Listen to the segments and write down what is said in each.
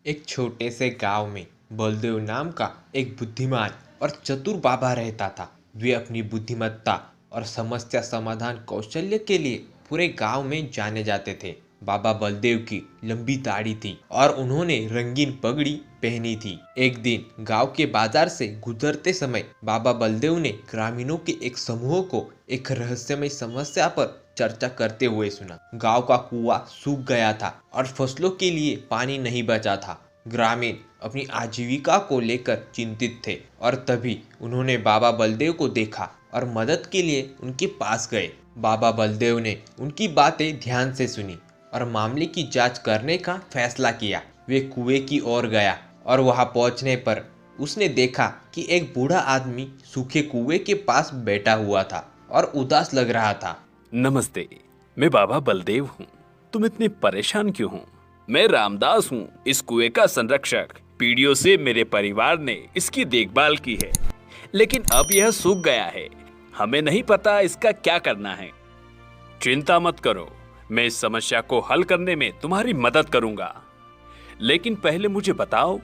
एक छोटे से गांव में बलदेव नाम का एक बुद्धिमान और चतुर बाबा रहता था। वे अपनी बुद्धिमत्ता और समस्या समाधान कौशल्य के लिए पूरे गांव में जाने जाते थे। बाबा बलदेव की लंबी दाढ़ी थी और उन्होंने रंगीन पगड़ी पहनी थी। एक दिन गांव के बाजार से गुजरते समय बाबा बलदेव ने ग्रामीणों के एक समूह को एक रहस्यमय समस्या पर चर्चा करते हुए सुना। गांव का कुआं सूख गया था और फसलों के लिए पानी नहीं बचा था। ग्रामीण अपनी आजीविका को लेकर चिंतित थे और तभी उन्होंने बाबा बलदेव को देखा और मदद के लिए उनके पास गए। बाबा बलदेव ने उनकी बातें ध्यान से सुनी और मामले की जांच करने का फैसला किया। वे कुएं की ओर गया और वहां पहुंचने पर उसने देखा कि एक बूढ़ा आदमी सूखे कुएं के पास बैठा हुआ था और उदास लग रहा था। नमस्ते, मैं बाबा बलदेव हूँ। तुम इतने परेशान क्यों हो? मैं रामदास हूँ, इस कुएं का संरक्षक। पीढ़ियों से मेरे परिवार ने इसकी देखभाल की है, लेकिन अब यह सूख गया है। हमें नहीं पता इसका क्या करना है। चिंता मत करो, मैं इस समस्या को हल करने में तुम्हारी मदद करूंगा। लेकिन पहले मुझे बताओ,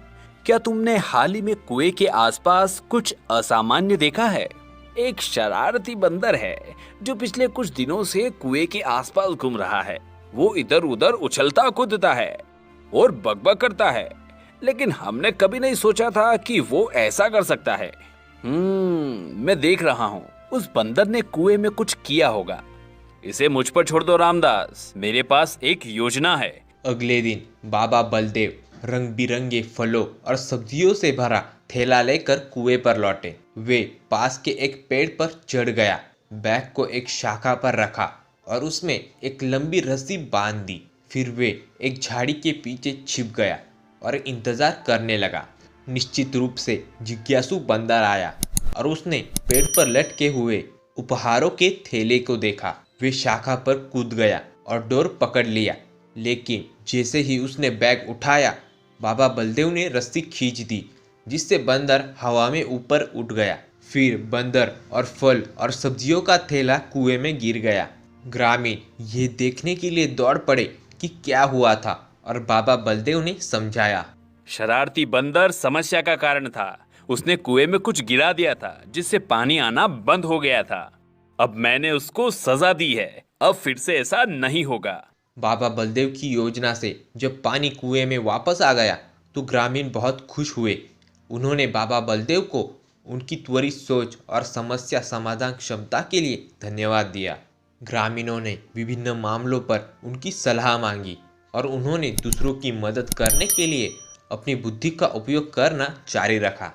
क्या तुमने हाल ही में कुएं के आसपास कुछ असामान्य देखा है? एक शरारती बंदर है जो पिछले कुछ दिनों से कुएं के आसपास घूम रहा है। वो इधर उधर उछलता कूदता है और बकबक करता है, लेकिन हमने कभी नहीं सोचा था कि वो ऐसा कर सकता है। मैं देख रहा हूँ उस बंदर ने कुएं में कुछ किया होगा। इसे मुझ पर छोड़ दो रामदास, मेरे पास एक योजना है। अगले दिन बाबा बलदेव रंग बिरंगे फलों और सब्जियों से भरा थैला लेकर कुएं पर लौटे। वे पास के एक पेड़ पर चढ़ गया, बैग को एक शाखा पर रखा और उसमें एक लंबी रस्सी बांध दी। फिर वे एक झाड़ी के पीछे छिप गया और इंतजार करने लगा। निश्चित रूप से जिज्ञासु बंदर आया और उसने पेड़ पर लटके हुए उपहारों के थैले को देखा। वे शाखा पर कूद गया और डोर पकड़ लिया, लेकिन जैसे ही उसने बैग उठाया, बाबा बलदेव ने रस्सी खींच दी, जिससे बंदर हवा में ऊपर उठ गया। फिर बंदर और फल और सब्जियों का थैला कुएं में गिर गया। ग्रामीण ये देखने के लिए दौड़ पड़े कि क्या हुआ था और बाबा बलदेव ने समझाया। शरारती बंदर समस्या का कारण था। उसने कुएं में कुछ गिरा दिया था, जिससे पानी आना बंद हो गया था। अब मैंने उसको सजा दी है, अब फिर से ऐसा नहीं होगा। बाबा बलदेव की योजना से जब पानी कुएं में वापस आ गया तो ग्रामीण बहुत खुश हुए। उन्होंने बाबा बलदेव को उनकी त्वरित सोच और समस्या समाधान क्षमता के लिए धन्यवाद दिया। ग्रामीणों ने विभिन्न मामलों पर उनकी सलाह मांगी और उन्होंने दूसरों की मदद करने के लिए अपनी बुद्धि का उपयोग करना जारी रखा।